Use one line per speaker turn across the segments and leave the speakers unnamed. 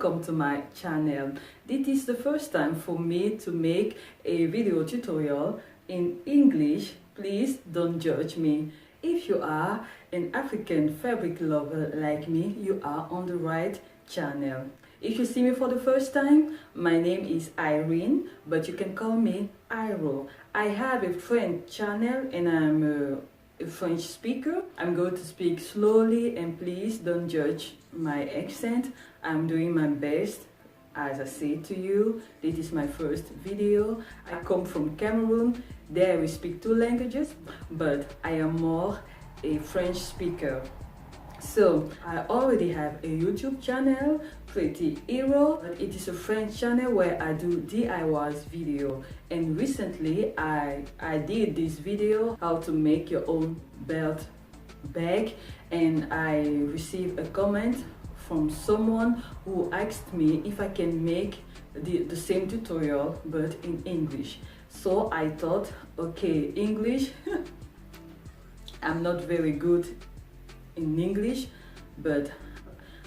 welcome to my channel. This is the first time for me to make a video tutorial in English. Please don't judge me. If you are an African fabric lover like me, you are on the right channel. If you see me for the first time, my name is Irene, but you can call me Iro. I have a French channel and I'm a French speaker. I'm going to speak slowly and please don't judge my accent. I'm doing my best. As I said to you, this is my first video. I come from Cameroon. There we speak two languages, but I am more a French speaker. So I already have a YouTube channel, Pretty Hero. It is a French channel where I do DIYs video, and recently I did this video how to make your own belt bag, and I received a comment from someone who asked me if I can make the same tutorial but in English. So I thought, okay, English I'm not very good in English, but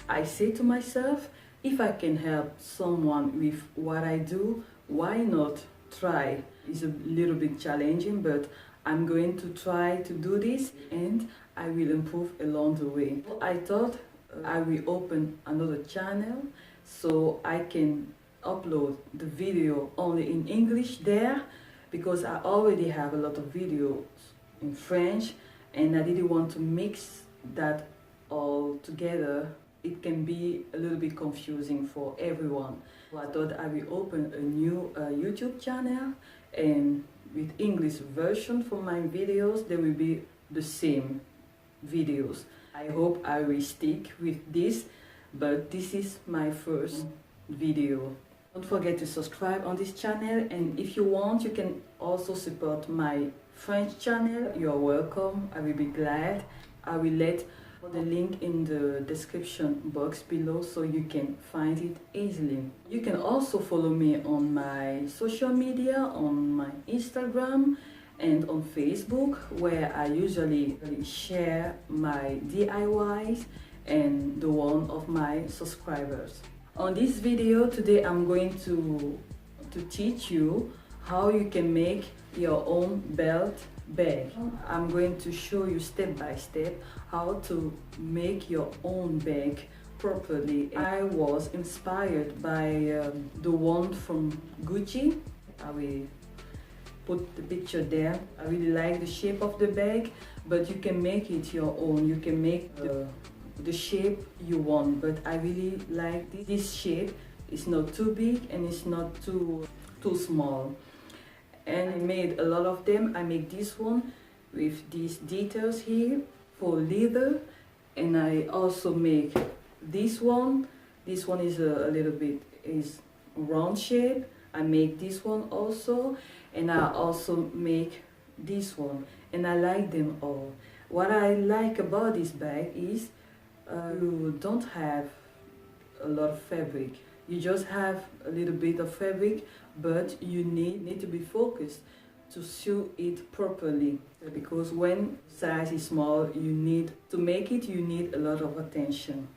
I say to myself, if I can help someone with what I do, why not try? It's a little bit challenging, but I'm going to try to do this and I will improve along the way. I thought I will open another channel so I can upload the video only in English there, because I already have a lot of videos in French and I didn't want to mix that all together. It can be a little bit confusing for everyone. So I thought I will open a new YouTube channel, and with English version for my videos, there will be the same videos. I hope I will stick with this, but this is my first video. Don't forget to subscribe on this channel, and if you want, you can also support my French channel. You're welcome. I will be glad. I will let the link in the description box below so you can find it easily. You can also follow me on my social media, on my Instagram and on Facebook, where I usually share my DIYs and the one of my subscribers. On this video today, I'm going to teach you how you can make your own belt bag. I'm going to show you step by step how to make your own bag properly. I was inspired by the one from Gucci. I will put the picture there. I really like the shape of the bag, but you can make it your own. You can make the shape you want, but I really like this shape. It's not too big and it's not too small. And I made a lot of them. I make this one with these details here for leather, and I also make this one. This one is a little bit round shape. I make this one also, and I also make this one, and I like them all. What I like about this bag is you don't have a lot of fabric. You just have a little bit of fabric, but you need to be focused to sew it properly, because when size is small, you need to make it, you need a lot of attention.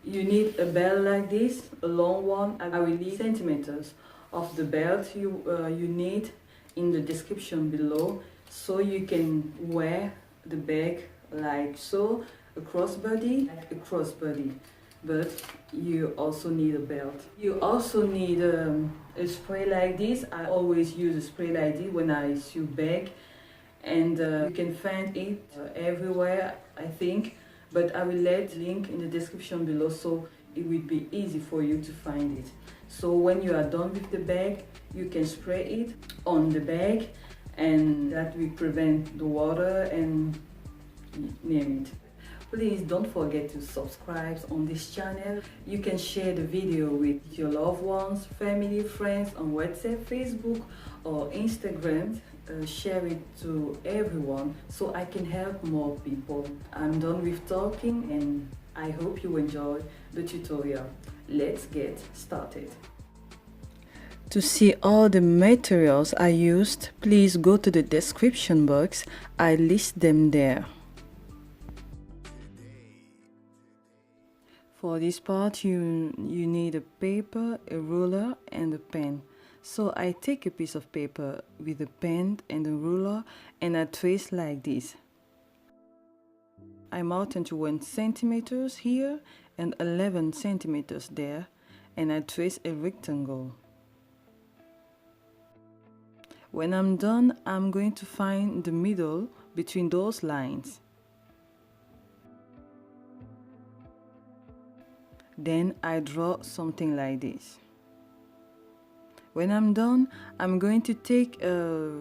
You need a belt like this, a long one. I will leave centimeters of the belt you need in the description below, so you can wear the bag like so, a crossbody, like a crossbody. But you also need a belt. You also need a spray like this. I always use a spray like this when I sew bag, and you can find it everywhere, I think, but I will let the link in the description below so it will be easy for you to find it. So when you are done with the bag, you can spray it on the bag, and that will prevent the water and name it. Please don't forget to subscribe on this channel. You can share the video with your loved ones, family, friends on WhatsApp, Facebook or Instagram. Share it to everyone so I can help more people. I'm done with talking and I hope you enjoy the tutorial. Let's get started. To see all the materials I used, please go to the description box. I list them there. For this part you need a paper, a ruler and a pen. So I take a piece of paper with a pen and a ruler and I trace like this. I mark 21 centimeters here and 11 centimeters there, and I trace a rectangle. When I'm done, I'm going to find the middle between those lines. Then I draw something like this. When I'm done, I'm going to take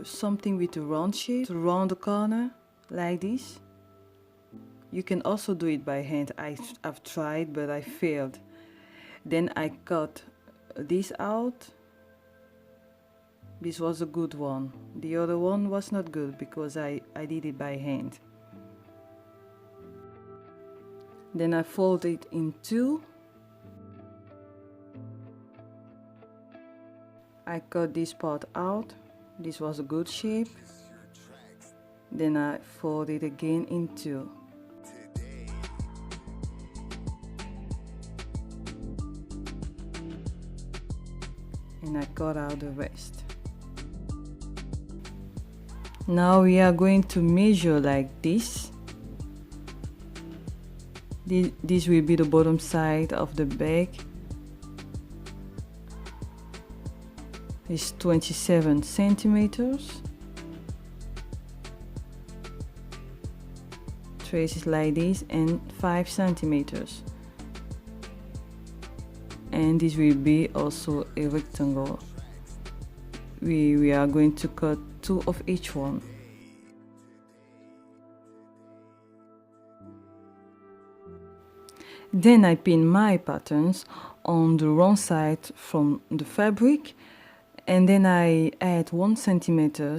something with a round shape to round the corner like this. You can also do it by hand. I've tried, but I failed. Then I cut this out. This was a good one. The other one was not good because I did it by hand. Then I fold it in two. I cut this part out. This was a good shape. Then I fold it again in two. And I cut out the rest. Now we are going to measure like this. This will be the bottom side of the bag. It's 27 centimeters. Trace it like this and 5 centimeters. And this will be also a rectangle. We are going to cut 2 of each one. Then I pin my patterns on the wrong side from the fabric, and then I add 1 centimeter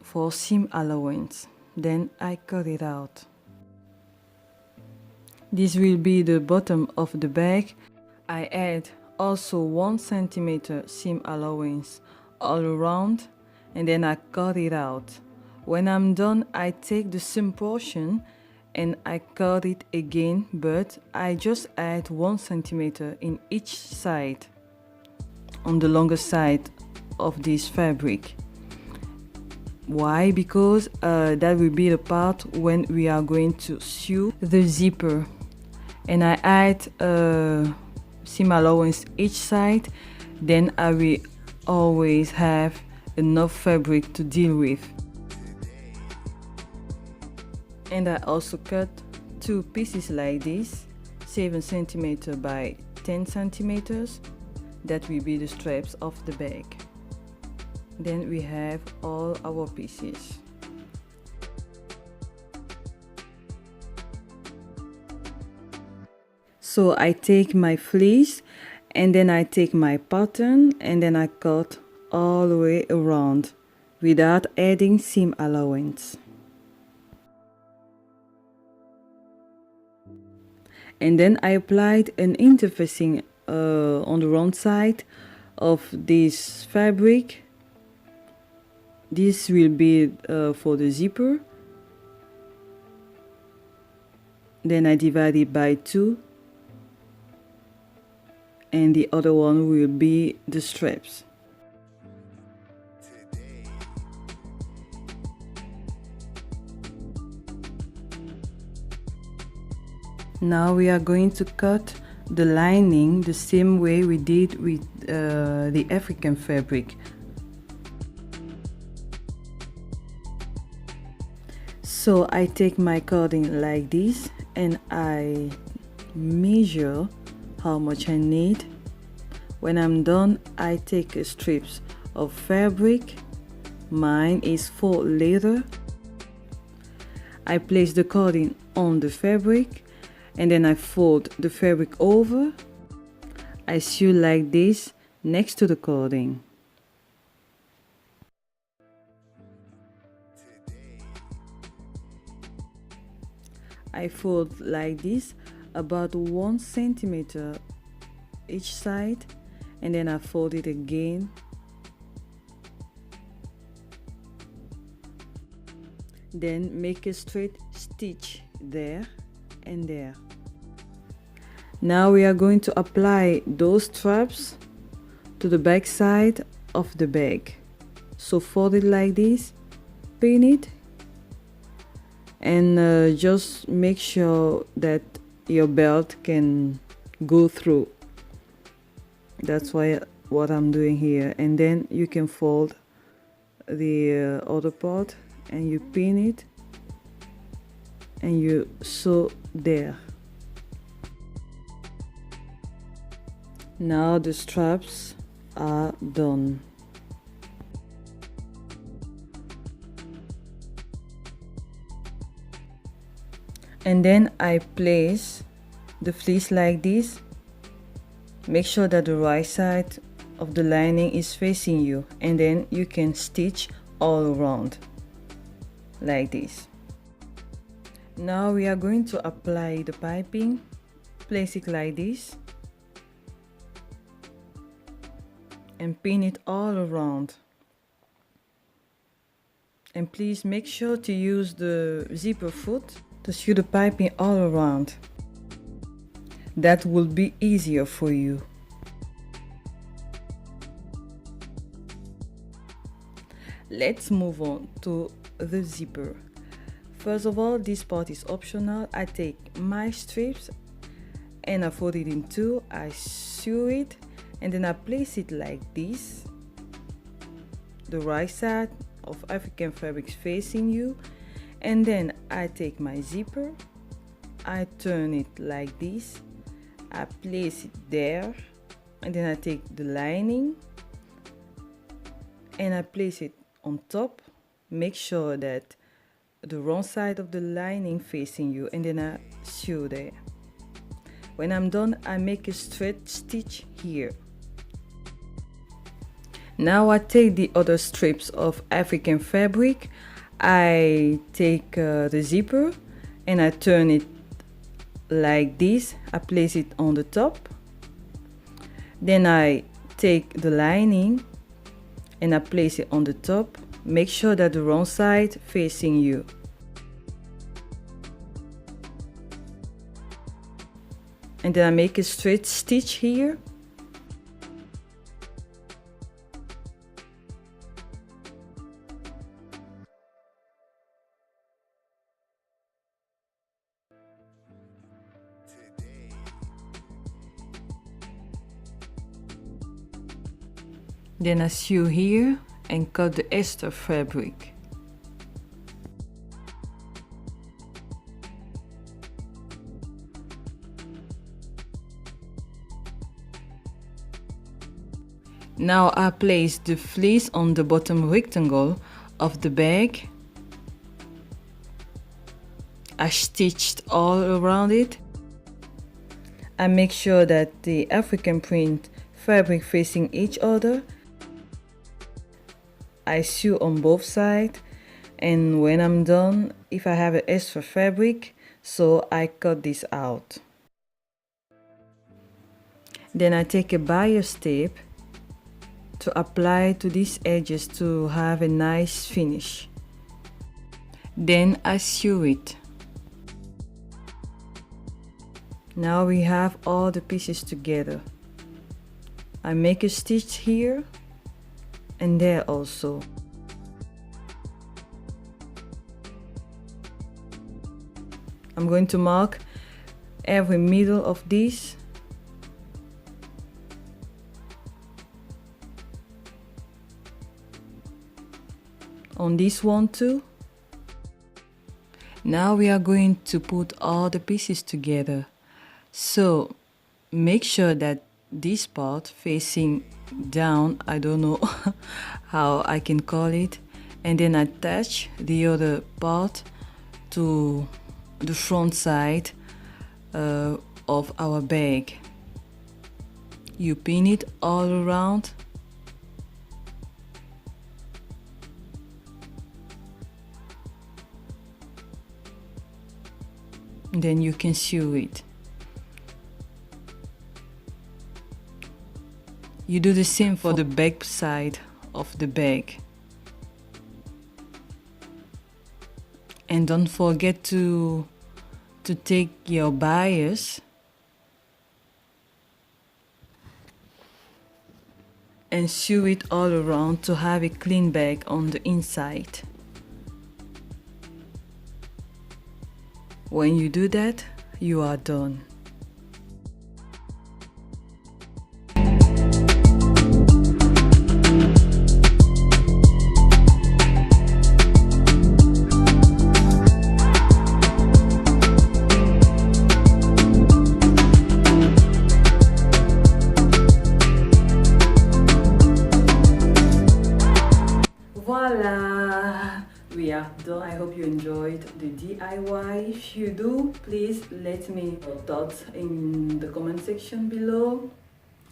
for seam allowance. Then I cut it out. This will be the bottom of the bag. I add also 1 centimeter seam allowance all around, and then I cut it out. When I'm done, I take the seam portion and I cut it again, but I just add 1 centimeter in each side, on the longer side of this fabric. Why? Because that will be the part when we are going to sew the zipper. And I add seam allowance each side, then I will always have enough fabric to deal with. And I also cut 2 pieces like this, 7 centimeters by 10 centimeters. That will be the straps of the bag. Then we have all our pieces. So I take my fleece and then I take my pattern and then I cut all the way around without adding seam allowance. And then I applied an interfacing on the wrong side of this fabric. This will be for the zipper. Then I divide it by 2. And the other one will be the straps. Now we are going to cut the lining the same way we did with the African fabric. So I take my cording like this and I measure how much I need. When I'm done, I take strips of fabric. Mine is faux leather. I place the cording on the fabric and then I fold the fabric over. I sew like this next to the cording. I fold like this, about 1 centimeter each side, and then I fold it again. Then make a straight stitch there and there. Now we are going to apply those straps to the back side of the bag. So fold it like this, pin it, and just make sure that your belt can go through. That's what I'm doing here. And then you can fold the other part and you pin it and you sew there. Now the straps are done. And then I place the fleece like this. Make sure that the right side of the lining is facing you, and then you can stitch all around like this. Now we are going to apply the piping. Place it like this and pin it all around. And please make sure to use the zipper foot to sew the piping all around. That will be easier for you. Let's move on to the zipper. First of all, this part is optional. I take my strips and I fold it in two. I sew it and then I place it like this. The right side of African fabrics facing you. And then I take my zipper. I turn it like this. I place it there. And then I take the lining and I place it on top. Make sure that the wrong side of the lining facing you, and then I sew there. When I'm done, I make a straight stitch here. Now I take the other strips of African fabric. I take the zipper and I turn it like this. I place it on the top. Then I take the lining and I place it on the top. Make sure that the wrong side facing you. And then I make a straight stitch here. Then I sew here and cut the extra fabric. Now I place the fleece on the bottom rectangle of the bag. I stitched all around it. I make sure that the African print fabric facing each other. I sew on both sides, and when I'm done, if I have an extra fabric, so I cut this out. Then I take a bias tape to apply to these edges to have a nice finish. Then I sew it. Now we have all the pieces together. I make a stitch here and there also. I'm going to mark every middle of these. On this one too. Now we are going to put all the pieces together. So make sure that this part facing down, I don't know how I can call it, and then attach the other part to the front side of our bag. You pin it all around. Then you can sew it. You do the same for the back side of the bag. And don't forget to take your bias and sew it all around to have a clean bag on the inside. When you do that, you are done. Voila! We are done. I hope you enjoyed the DIY. If you do, please let me know your thoughts in the comment section below.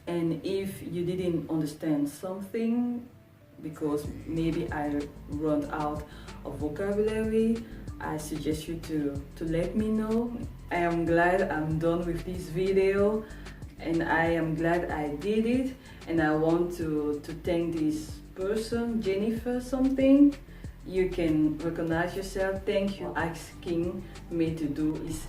And if you didn't understand something, because maybe I run out of vocabulary, I suggest you to let me know. I am glad I'm done with this video, and I am glad I did it. And I want to thank this person, Jennifer something. You can recognize yourself. Thank you for asking me to do this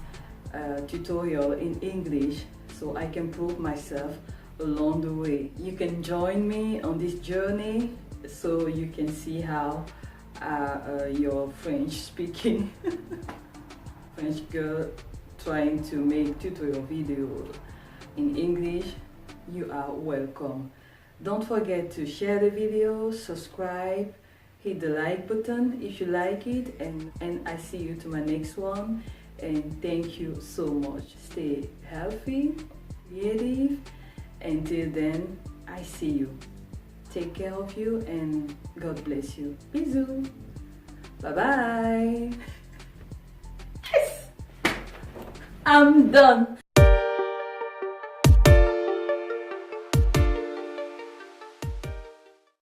tutorial in English so I can prove myself along the way. You can join me on this journey so you can see how your French speaking French girl trying to make tutorial video in English. You are welcome. Don't forget to share the video, subscribe, hit the like button if you like it, and I see you to my next one. And thank you so much. Stay healthy, creative. Until then, I see you. Take care of you and God bless you. Bisous. Bye bye. Yes! I'm done.